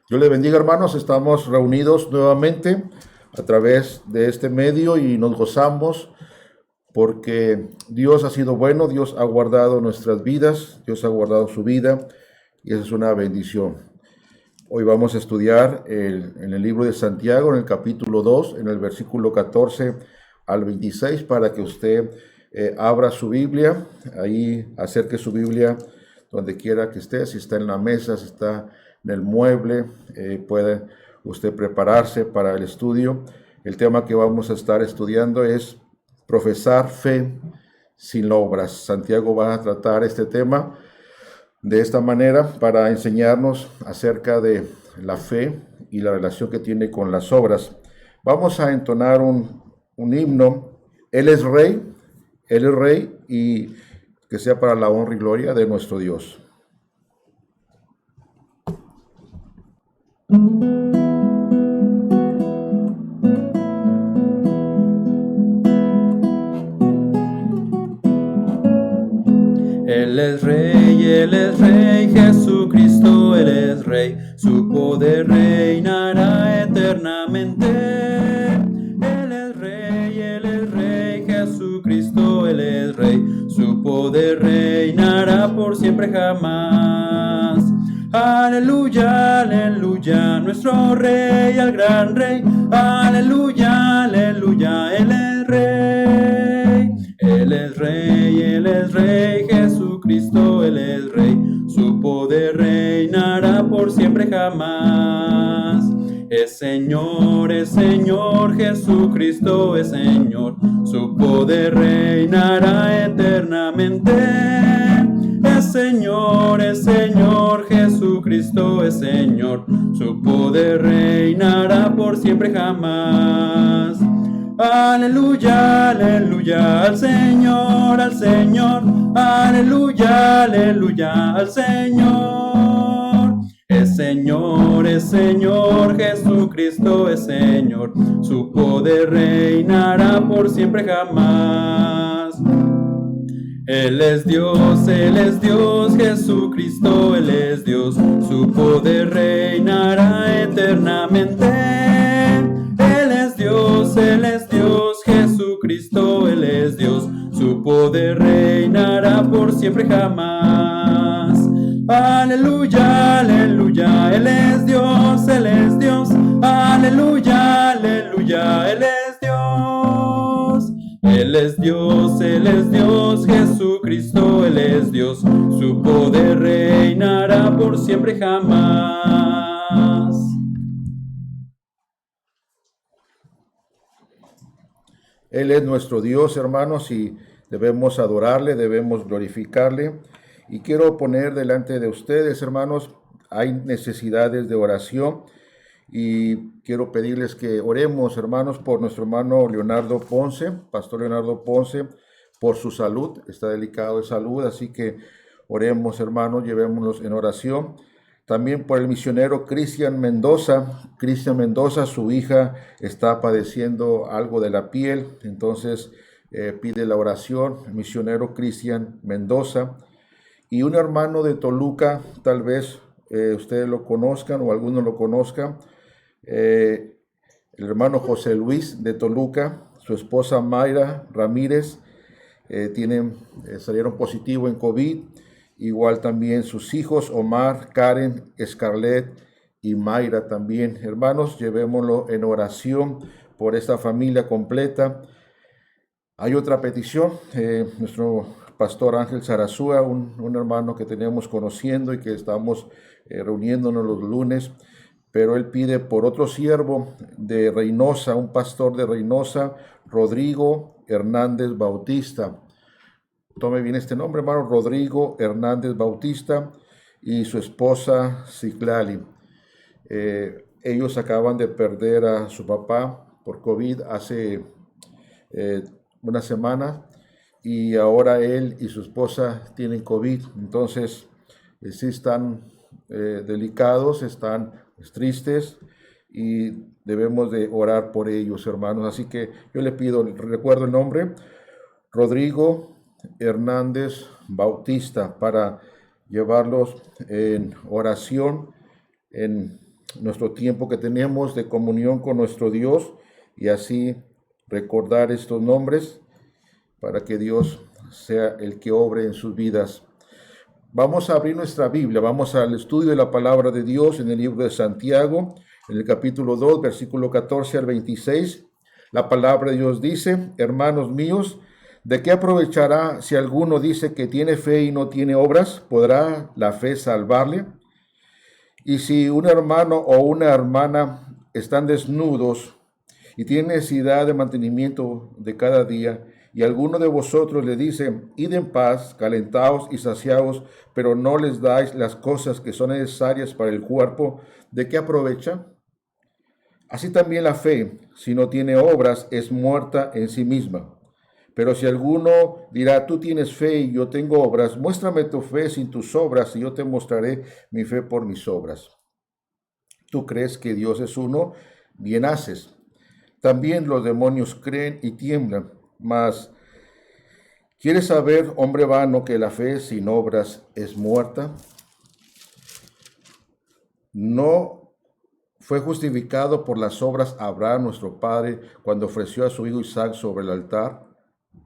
Dios les bendiga, hermanos. Estamos reunidos nuevamente a través de este medio y nos gozamos porque Dios ha sido bueno, Dios ha guardado nuestras vidas, Dios ha guardado su vida y esa es una bendición. Hoy vamos a estudiar en el libro de Santiago, en el capítulo 2, en el versículo 14 al 26, para que usted abra su Biblia, ahí acerque su Biblia donde quiera que esté, si está en la mesa, si está en el mueble, puede usted prepararse para el estudio. El tema que vamos a estar estudiando es profesar fe sin obras. Santiago va a tratar este tema de esta manera para enseñarnos acerca de la fe y la relación que tiene con las obras. Vamos a entonar un himno. Él es rey y que sea para la honra y gloria de nuestro Dios. Él es Rey, Jesucristo, Él es Rey, su poder reinará eternamente. Él es Rey, Jesucristo, Él es Rey, su poder reinará por siempre jamás. Aleluya, aleluya, nuestro Rey, el gran Rey, aleluya, aleluya, Él es Rey. Él es Rey, Jesucristo, Él es Rey, su poder reinará por siempre jamás. Es Señor, Jesucristo es Señor, su poder reinará eternamente. Es Señor, Jesucristo es Señor, su poder reinará por siempre jamás. Aleluya, aleluya, al Señor, aleluya, aleluya, al Señor. Es Señor, Jesucristo es Señor, su poder reinará por siempre jamás. Él es Dios, Jesucristo, Él es Dios, su poder reinará eternamente. Él es Dios, Jesucristo, Él es Dios, su poder reinará por siempre jamás. Aleluya, aleluya, Él es Dios, aleluya, aleluya, Él es Dios. Él es Dios, Jesucristo, Él es Dios, su poder reinará por siempre jamás. Él es nuestro Dios, hermanos, y debemos adorarle, debemos glorificarle. Y quiero poner delante de ustedes, hermanos, hay necesidades de oración y quiero pedirles que oremos, hermanos, por nuestro hermano Leonardo Ponce, Pastor Leonardo Ponce, por su salud. Está delicado de salud, así que oremos, hermanos, llevémonos en oración. También por el misionero Cristian Mendoza. Cristian Mendoza, su hija está padeciendo algo de la piel, entonces pide la oración. El misionero Cristian Mendoza. Y un hermano de Toluca, tal vez ustedes lo conozcan o algunos lo conozcan, el hermano José Luis de Toluca, su esposa Mayra Ramírez, salieron positivo en COVID. Igual también sus hijos, Omar, Karen, Scarlett y Mayra también. Hermanos, llevémoslo en oración por esta familia completa. Hay otra petición, nuestro pastor Ángel Zarazúa, un hermano que tenemos conociendo y que estamos reuniéndonos los lunes, pero él pide por otro siervo de Reynosa, un pastor de Reynosa, Rodrigo Hernández Bautista. Tome bien este nombre, hermano, Rodrigo Hernández Bautista y su esposa Ciclali. Ellos acaban de perder a su papá por COVID hace una semana y ahora él y su esposa tienen COVID. Entonces, sí están delicados, están tristes y debemos de orar por ellos, hermanos. Así que yo le pido, recuerdo el nombre, Rodrigo Hernández Bautista, para llevarlos en oración, en nuestro tiempo que tenemos de comunión con nuestro Dios y así recordar estos nombres para que Dios sea el que obre en sus vidas. Vamos a abrir nuestra Biblia, vamos al estudio de la palabra de Dios en el libro de Santiago, en el capítulo 2, versículo 14 al 26. La palabra de Dios dice: hermanos míos, ¿de qué aprovechará si alguno dice que tiene fe y no tiene obras? ¿Podrá la fe salvarle? Y si un hermano o una hermana están desnudos y tienen necesidad de mantenimiento de cada día, y alguno de vosotros le dice: id en paz, calentaos y saciaos, pero no les dais las cosas que son necesarias para el cuerpo, ¿de qué aprovecha? Así también la fe, si no tiene obras, es muerta en sí misma. Pero si alguno dirá: tú tienes fe y yo tengo obras, muéstrame tu fe sin tus obras y yo te mostraré mi fe por mis obras. Tú crees que Dios es uno, bien haces. También los demonios creen y tiemblan. Mas, ¿quieres saber, hombre vano, que la fe sin obras es muerta? ¿No fue justificado por las obras Abraham, nuestro padre, cuando ofreció a su hijo Isaac sobre el altar?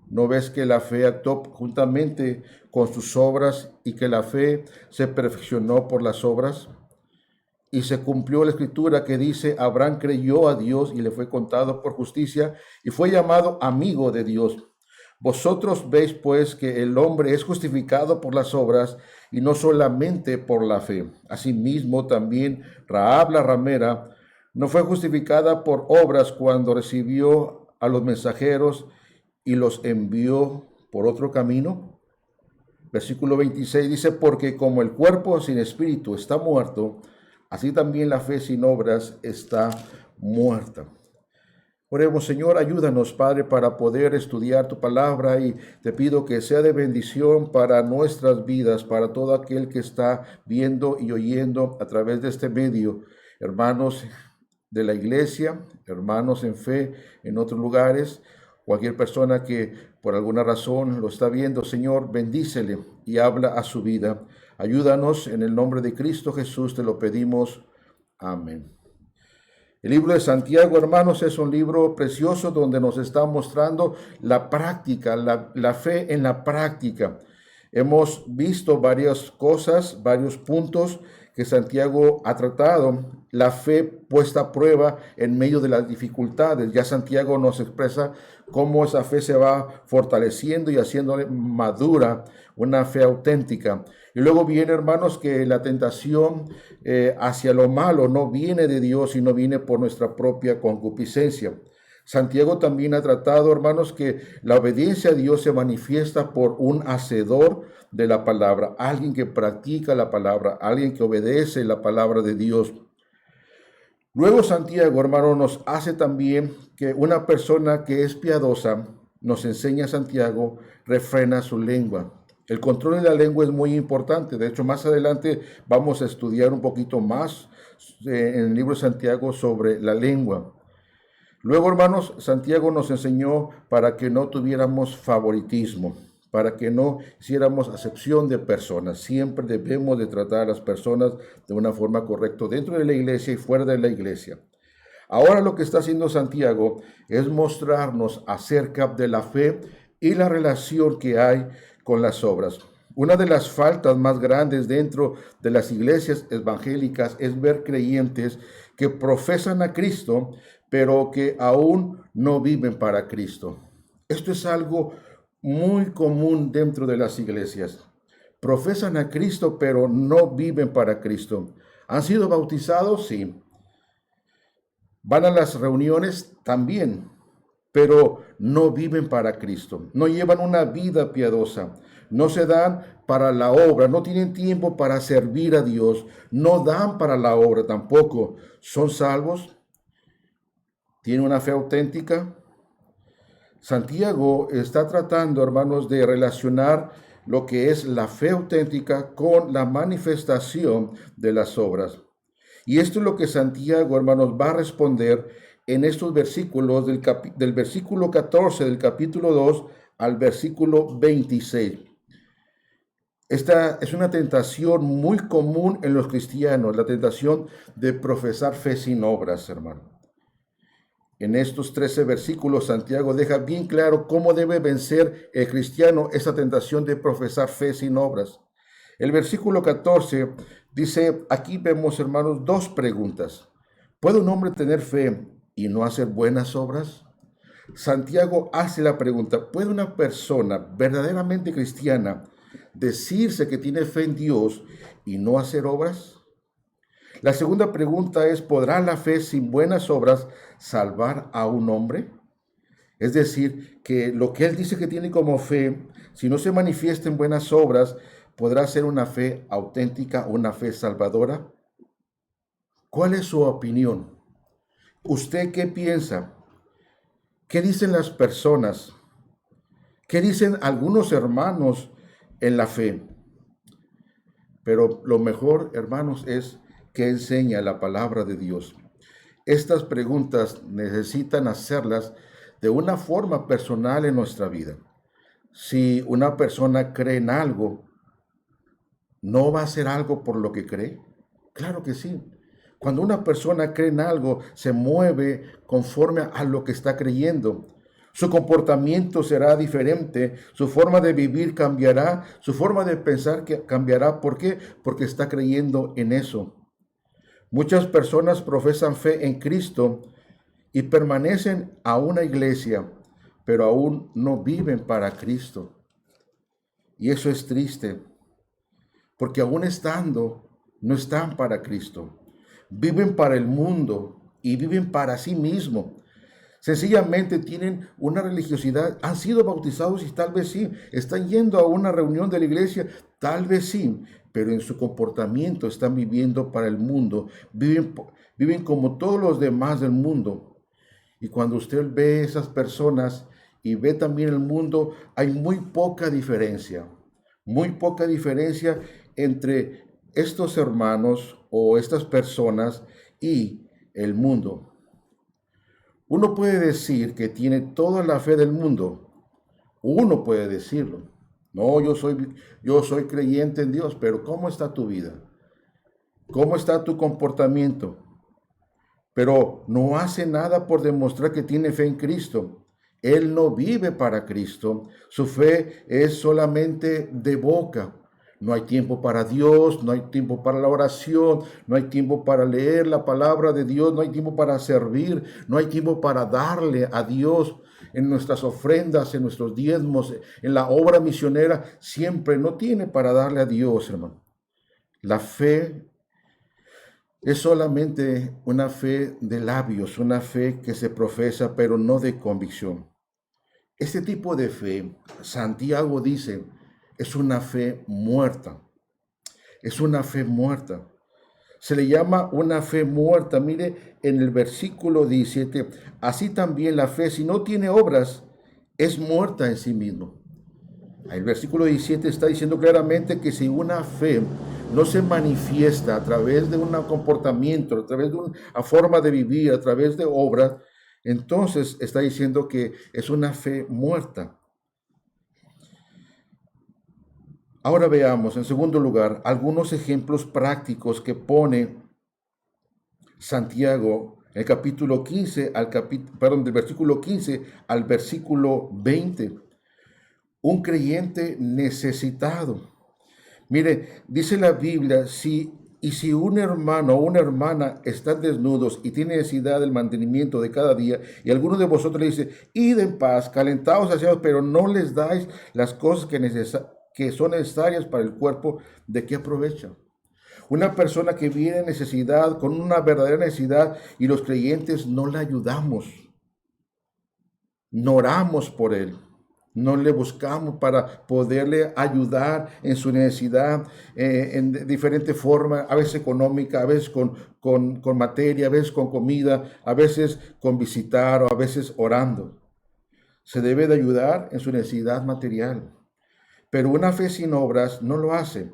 ¿No ves que la fe actuó juntamente con sus obras y que la fe se perfeccionó por las obras? Y se cumplió la escritura que dice: Abraham creyó a Dios y le fue contado por justicia y fue llamado amigo de Dios. Vosotros veis pues que el hombre es justificado por las obras y no solamente por la fe. Asimismo también Rahab la ramera no fue justificada por obras cuando recibió a los mensajeros y los envió por otro camino. Versículo 26 dice: porque como el cuerpo sin espíritu está muerto, así también la fe sin obras está muerta. Oremos. Señor, ayúdanos, Padre, para poder estudiar tu palabra, y te pido que sea de bendición para nuestras vidas, para todo aquel que está viendo y oyendo a través de este medio, hermanos de la iglesia, hermanos en fe en otros lugares, cualquier persona que por alguna razón lo está viendo. Señor, bendícele y habla a su vida. Ayúdanos en el nombre de Cristo Jesús, te lo pedimos. Amén. El libro de Santiago, hermanos, es un libro precioso donde nos está mostrando la práctica, la fe en la práctica. Hemos visto varias cosas, varios puntos que Santiago ha tratado. La fe puesta a prueba en medio de las dificultades. Ya Santiago nos expresa cómo esa fe se va fortaleciendo y haciéndole madura, una fe auténtica. Y luego viene, hermanos, que la tentación hacia lo malo no viene de Dios, sino viene por nuestra propia concupiscencia. Santiago también ha tratado, hermanos, que la obediencia a Dios se manifiesta por un hacedor de la palabra, alguien que practica la palabra, alguien que obedece la palabra de Dios. Luego Santiago, hermano, nos hace también que una persona que es piadosa, nos enseña Santiago, refrena su lengua. El control de la lengua es muy importante. De hecho, más adelante vamos a estudiar un poquito más en el libro de Santiago sobre la lengua. Luego, hermanos, Santiago nos enseñó para que no tuviéramos favoritismo, para que no hiciéramos acepción de personas. Siempre debemos de tratar a las personas de una forma correcta dentro de la iglesia y fuera de la iglesia. Ahora lo que está haciendo Santiago es mostrarnos acerca de la fe y la relación que hay con las obras. Una de las faltas más grandes dentro de las iglesias evangélicas es ver creyentes que profesan a Cristo, pero que aún no viven para Cristo. Esto es algo muy común dentro de las iglesias. Profesan a Cristo, pero no viven para Cristo. ¿Han sido bautizados? Sí. ¿Van a las reuniones? También. Pero no viven para Cristo. No llevan una vida piadosa. No se dan para la obra. No tienen tiempo para servir a Dios. No dan para la obra tampoco. ¿Son salvos? ¿Tienen una fe auténtica? Santiago está tratando, hermanos, de relacionar lo que es la fe auténtica con la manifestación de las obras. Y esto es lo que Santiago, hermanos, va a responder en estos versículos del versículo 14 del capítulo 2 al versículo 26. Esta es una tentación muy común en los cristianos, la tentación de profesar fe sin obras, hermano. En estos 13 versículos, Santiago deja bien claro cómo debe vencer el cristiano esa tentación de profesar fe sin obras. El versículo 14 dice, aquí vemos, hermanos, dos preguntas. ¿Puede un hombre tener fe y no hacer buenas obras? Santiago hace la pregunta, ¿puede una persona verdaderamente cristiana decirse que tiene fe en Dios y no hacer obras? La segunda pregunta es, ¿podrá la fe sin buenas obras salvar a un hombre? Es decir, que lo que él dice que tiene como fe, si no se manifiesta en buenas obras, ¿podrá ser una fe auténtica, una fe salvadora? ¿Cuál es su opinión? ¿Usted qué piensa? ¿Qué dicen las personas? ¿Qué dicen algunos hermanos en la fe? Pero lo mejor, hermanos, es que enseña la palabra de Dios. Estas preguntas necesitan hacerlas de una forma personal en nuestra vida. Si una persona cree en algo, ¿no va a hacer algo por lo que cree? Claro que sí. Cuando una persona cree en algo, se mueve conforme a lo que está creyendo. Su comportamiento será diferente, su forma de vivir cambiará, su forma de pensar cambiará. ¿Por qué? Porque está creyendo en eso. Muchas personas profesan fe en Cristo y permanecen a una iglesia, pero aún no viven para Cristo. Y eso es triste, porque aún estando, no están para Cristo. Viven para el mundo y viven para sí mismos. Sencillamente tienen una religiosidad, han sido bautizados y tal vez sí, están yendo a una reunión de la iglesia, tal vez sí, pero en su comportamiento están viviendo para el mundo, viven como todos los demás del mundo. Y cuando usted ve esas personas y ve también el mundo, hay muy poca diferencia entre estos hermanos o estas personas y el mundo. Uno puede decir que tiene toda la fe del mundo. Uno puede decirlo. No, yo soy creyente en Dios, pero ¿cómo está tu vida? ¿Cómo está tu comportamiento? Pero no hace nada por demostrar que tiene fe en Cristo. Él no vive para Cristo. Su fe es solamente de boca. No hay tiempo para Dios, no hay tiempo para la oración, no hay tiempo para leer la palabra de Dios, no hay tiempo para servir, no hay tiempo para darle a Dios en nuestras ofrendas, en nuestros diezmos, en la obra misionera. Siempre no tiene para darle a Dios, hermano. La fe es solamente una fe de labios, una fe que se profesa, pero no de convicción. Este tipo de fe, Santiago dice, es una fe muerta. Es una fe muerta. Se le llama una fe muerta. Mire, en el versículo 17, así también la fe, si no tiene obras, es muerta en sí mismo. El versículo 17 está diciendo claramente que si una fe no se manifiesta a través de un comportamiento, a través de una forma de vivir, a través de obras, entonces está diciendo que es una fe muerta. Ahora veamos, en segundo lugar, algunos ejemplos prácticos que pone Santiago, el capítulo 15 del versículo 15 al versículo 20. Un creyente necesitado. Mire, dice la Biblia, si un hermano o una hermana están desnudos y tiene necesidad del mantenimiento de cada día, y alguno de vosotros le dice, id en paz, calentados, saciados, pero no les dais las cosas que son necesarias para el cuerpo, ¿de qué aprovecha? Una persona que viene en necesidad, con una verdadera necesidad, y los creyentes no le ayudamos, no oramos por él. No le buscamos para poderle ayudar en su necesidad en diferente forma, a veces económica, a veces con materia, a veces con comida, a veces con visitar o a veces orando. Se debe de ayudar en su necesidad material. Pero una fe sin obras no lo hace.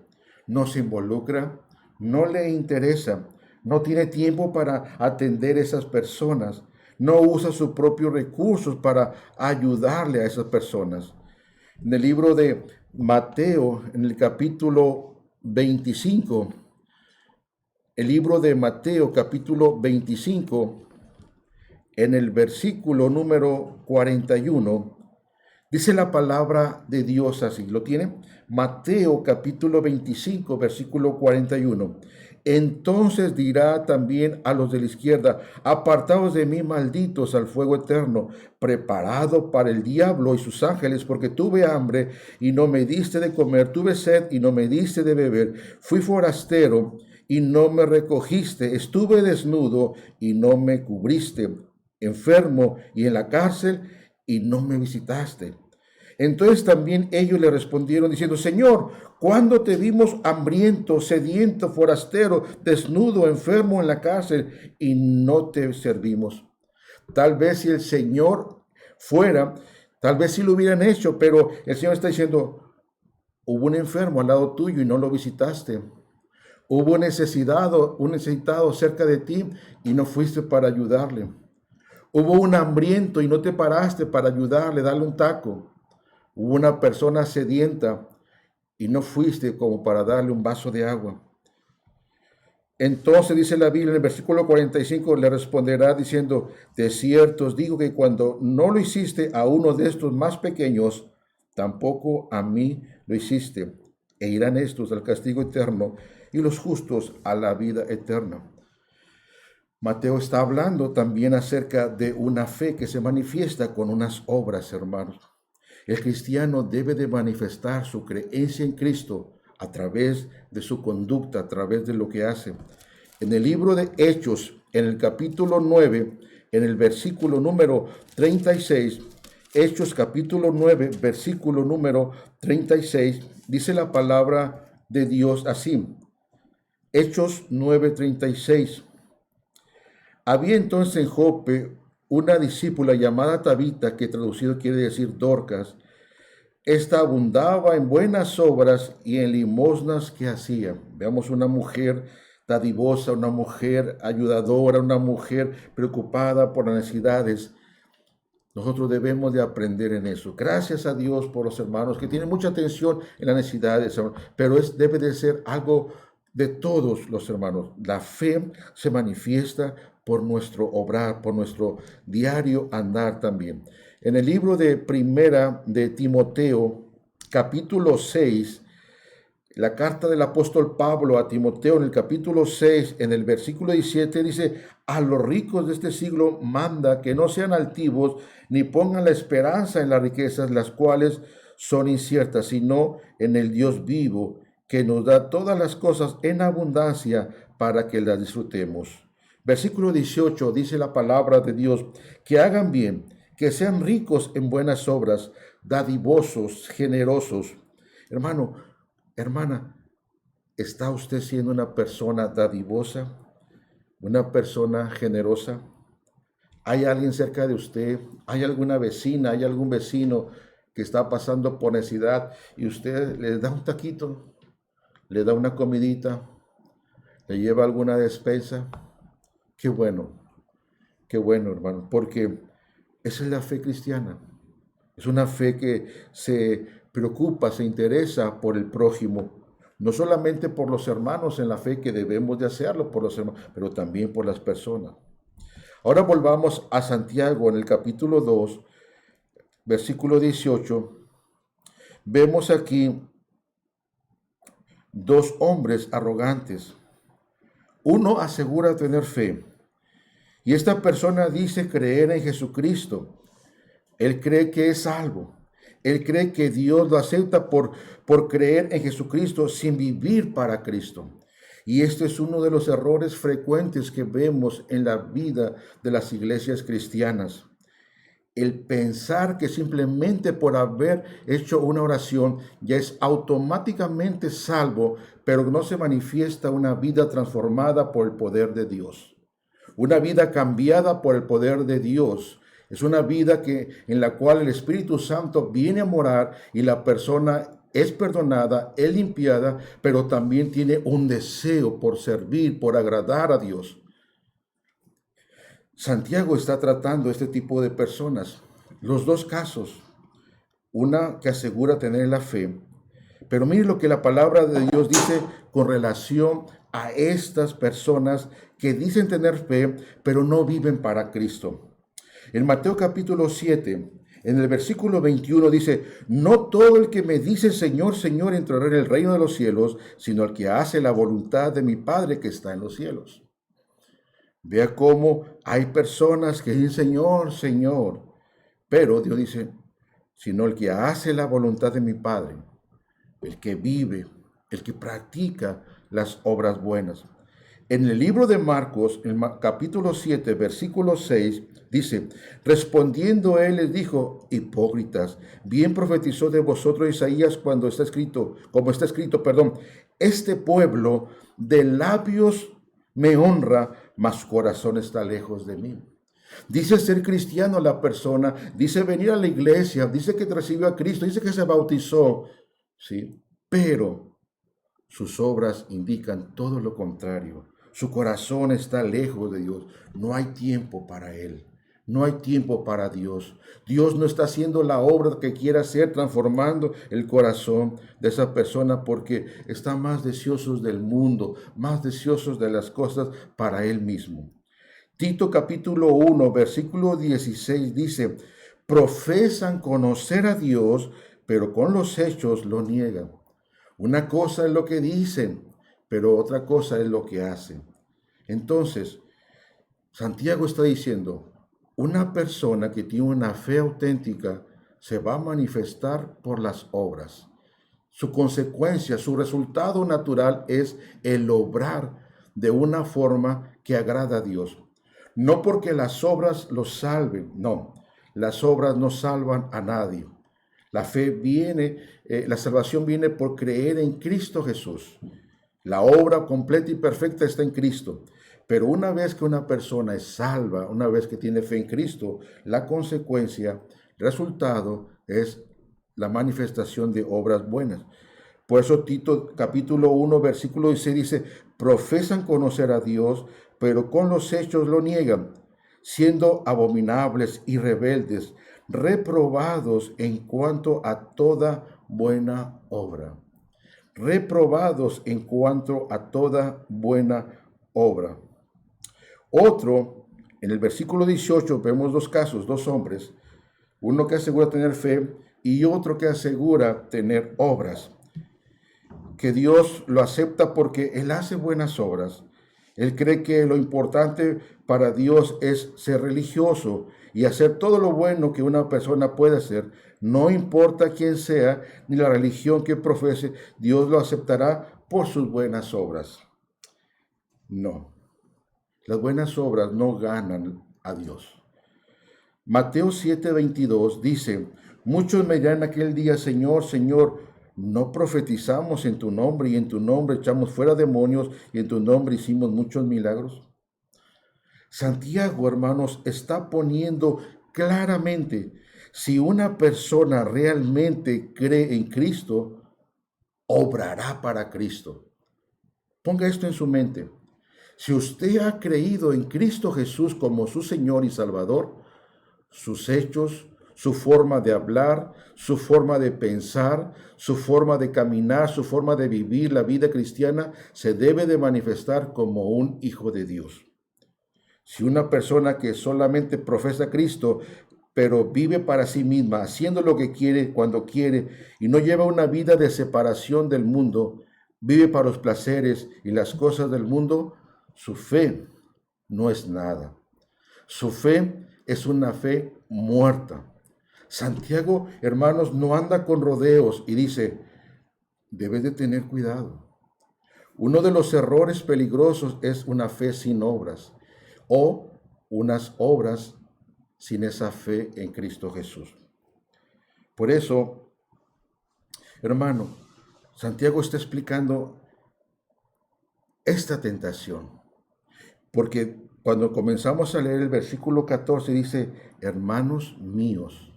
No se involucra, no le interesa, no tiene tiempo para atender a esas personas. No usa sus propios recursos para ayudarle a esas personas. En el libro de Mateo, en el capítulo 25, el libro de Mateo, capítulo 25, en el versículo número 41, dice la palabra de Dios así. ¿Lo tiene? Mateo, capítulo 25, versículo 41. Entonces dirá también a los de la izquierda: apartaos de mí, malditos, al fuego eterno, preparado para el diablo y sus ángeles, porque tuve hambre y no me diste de comer, tuve sed y no me diste de beber, fui forastero y no me recogiste, estuve desnudo y no me cubriste, enfermo y en la cárcel y no me visitaste. Entonces también ellos le respondieron diciendo: Señor, ¿cuándo te vimos hambriento, sediento, forastero, desnudo, enfermo en la cárcel y no te servimos? Tal vez si el Señor fuera, tal vez si lo hubieran hecho, pero el Señor está diciendo: hubo un enfermo al lado tuyo y no lo visitaste. Hubo un necesitado cerca de ti y no fuiste para ayudarle. Hubo un hambriento y no te paraste para ayudarle, darle un taco. Hubo una persona sedienta y no fuiste como para darle un vaso de agua. Entonces dice la Biblia en el versículo 45, le responderá diciendo: de cierto os digo que cuando no lo hiciste a uno de estos más pequeños, tampoco a mí lo hiciste. E irán estos al castigo eterno y los justos a la vida eterna. Mateo está hablando también acerca de una fe que se manifiesta con unas obras, hermanos. El cristiano debe de manifestar su creencia en Cristo a través de su conducta, a través de lo que hace. En el libro de Hechos, en el capítulo 9, en el versículo número 36, Hechos capítulo 9, versículo número 36, dice la palabra de Dios así. Hechos 9:36. Había entonces en Jope una discípula llamada Tabita, que traducido quiere decir Dorcas. Esta abundaba en buenas obras y en limosnas que hacía. Veamos una mujer dadivosa, una mujer ayudadora, una mujer preocupada por las necesidades. Nosotros debemos de aprender en eso. Gracias a Dios por los hermanos que tienen mucha atención en las necesidades, pero debe de ser algo de todos los hermanos. La fe se manifiesta por nuestro obrar, por nuestro diario andar también. En el libro de Primera de Timoteo, capítulo 6, la carta del apóstol Pablo a Timoteo en el capítulo 6, en el versículo 17, dice: a los ricos de este siglo manda que no sean altivos, ni pongan la esperanza en las riquezas, las cuales son inciertas, sino en el Dios vivo, que nos da todas las cosas en abundancia para que las disfrutemos. Versículo 18 dice la palabra de Dios: que hagan bien, que sean ricos en buenas obras, dadivosos, generosos. Hermano, hermana, ¿está usted siendo una persona dadivosa? ¿Una persona generosa? ¿Hay alguien cerca de usted? ¿Hay alguna vecina? ¿Hay algún vecino que está pasando por necesidad y usted le da un taquito, le da una comidita, le lleva alguna despensa? Qué bueno, hermano, porque esa es la fe cristiana. Es una fe que se preocupa, se interesa por el prójimo, no solamente por los hermanos en la fe, que debemos de hacerlo por los hermanos, pero también por las personas. Ahora volvamos a Santiago en el capítulo 2, versículo 18. Vemos aquí dos hombres arrogantes. Uno asegura tener fe y esta persona dice creer en Jesucristo. Él cree que es salvo. Él cree que Dios lo acepta por creer en Jesucristo sin vivir para Cristo. Y este es uno de los errores frecuentes que vemos en la vida de las iglesias cristianas. El pensar que simplemente por haber hecho una oración ya es automáticamente salvo, pero no se manifiesta una vida transformada por el poder de Dios. Una vida cambiada por el poder de Dios. Es una vida en la cual el Espíritu Santo viene a morar y la persona es perdonada, es limpiada, pero también tiene un deseo por servir, por agradar a Dios. Santiago está tratando este tipo de personas. Los dos casos, una que asegura tener la fe Pero mire lo que la palabra de Dios dice con relación a estas personas que dicen tener fe, pero no viven para Cristo. En Mateo capítulo 7, en el versículo 21 dice, no todo el que me dice Señor, Señor entrará en el reino de los cielos, sino el que hace la voluntad de mi Padre que está en los cielos. Vea cómo hay personas que dicen Señor, Señor, pero Dios dice, sino el que hace la voluntad de mi Padre, el que vive, el que practica las obras buenas. En el libro de Marcos, en capítulo 7, versículo 6, dice, respondiendo él les dijo, hipócritas, bien profetizó de vosotros Isaías cuando está escrito, este pueblo de labios me honra, mas su corazón está lejos de mí. Dice ser cristiano la persona, dice venir a la iglesia, dice que recibió a Cristo, dice que se bautizó, ¿sí? Pero sus obras indican todo lo contrario. Su corazón está lejos de Dios. No hay tiempo para Él. No hay tiempo para Dios. Dios no está haciendo la obra que quiere hacer, transformando el corazón de esa persona porque está más deseosos del mundo, más deseosos de las cosas para Él mismo. Tito capítulo 1, versículo 16 dice, profesan conocer a Dios, pero con los hechos lo niegan. Una cosa es lo que dicen, pero otra cosa es lo que hacen. Entonces, Santiago está diciendo, una persona que tiene una fe auténtica se va a manifestar por las obras. Su consecuencia, su resultado natural es el obrar de una forma que agrada a Dios. No porque las obras los salven, no, las obras no salvan a nadie. La fe viene, la salvación viene por creer en Cristo Jesús. La obra completa y perfecta está en Cristo. Pero una vez que una persona es salva, una vez que tiene fe en Cristo, la consecuencia, el resultado es la manifestación de obras buenas. Por eso Tito capítulo 1, versículo 16 dice, profesan conocer a Dios, pero con los hechos lo niegan, siendo abominables y rebeldes, reprobados en cuanto a toda buena obra. Reprobados en cuanto a toda buena obra. Otro, en el versículo 18 vemos dos casos, dos hombres, uno que asegura tener fe y otro que asegura tener obras, que Dios lo acepta porque Él hace buenas obras. Él cree que lo importante para Dios es ser religioso y hacer todo lo bueno que una persona puede hacer. No importa quién sea ni la religión que profese, Dios lo aceptará por sus buenas obras. No, las buenas obras no ganan a Dios. Mateo 7:22 dice, muchos me dirán aquel día, Señor, Señor, ¿no profetizamos en tu nombre y en tu nombre echamos fuera demonios y en tu nombre hicimos muchos milagros? Santiago, hermanos, está poniendo claramente, si una persona realmente cree en Cristo, obrará para Cristo. Ponga esto en su mente. Si usted ha creído en Cristo Jesús como su Señor y Salvador, sus hechos, su forma de hablar, su forma de pensar, su forma de caminar, su forma de vivir la vida cristiana se debe de manifestar como un hijo de Dios. Si una persona que solamente profesa a Cristo, pero vive para sí misma, haciendo lo que quiere, cuando quiere, y no lleva una vida de separación del mundo, vive para los placeres y las cosas del mundo, su fe no es nada. Su fe es una fe muerta. Santiago, hermanos, no anda con rodeos y dice, debes de tener cuidado. Uno de los errores peligrosos es una fe sin obras o unas obras sin esa fe en Cristo Jesús. Por eso, hermano, Santiago está explicando esta tentación, porque cuando comenzamos a leer el versículo 14 dice, hermanos míos,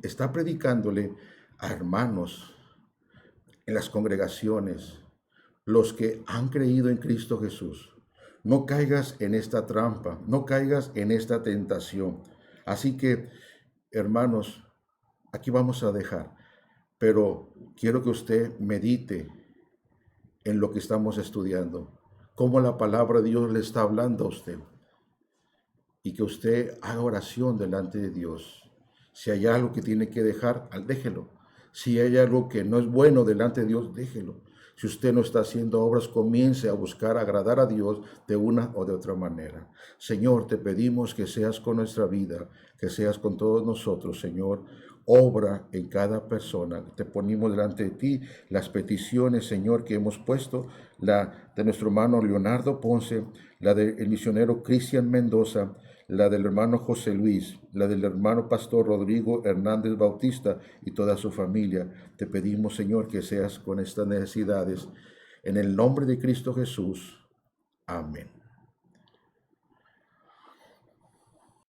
está predicándole a hermanos en las congregaciones, los que han creído en Cristo Jesús. No caigas en esta trampa, no caigas en esta tentación. Así que, hermanos, aquí vamos a dejar. pero quiero que usted medite en lo que estamos estudiando, cómo la palabra de Dios le está hablando a usted, y que usted haga oración delante de Dios. Si hay algo que tiene que dejar, déjelo. Si hay algo que no es bueno delante de Dios, déjelo. Si usted no está haciendo obras, comience a buscar agradar a Dios de una o de otra manera. Señor, te pedimos que seas con nuestra vida, que seas con todos nosotros, Señor. Obra en cada persona. Te ponemos delante de ti las peticiones, Señor, que hemos puesto, la de nuestro hermano Leonardo Ponce, la del misionero Cristian Mendoza, la del hermano José Luis, la del hermano pastor Rodrigo Hernández Bautista y toda su familia. Te pedimos, Señor, que seas con estas necesidades. En el nombre de Cristo Jesús. Amén.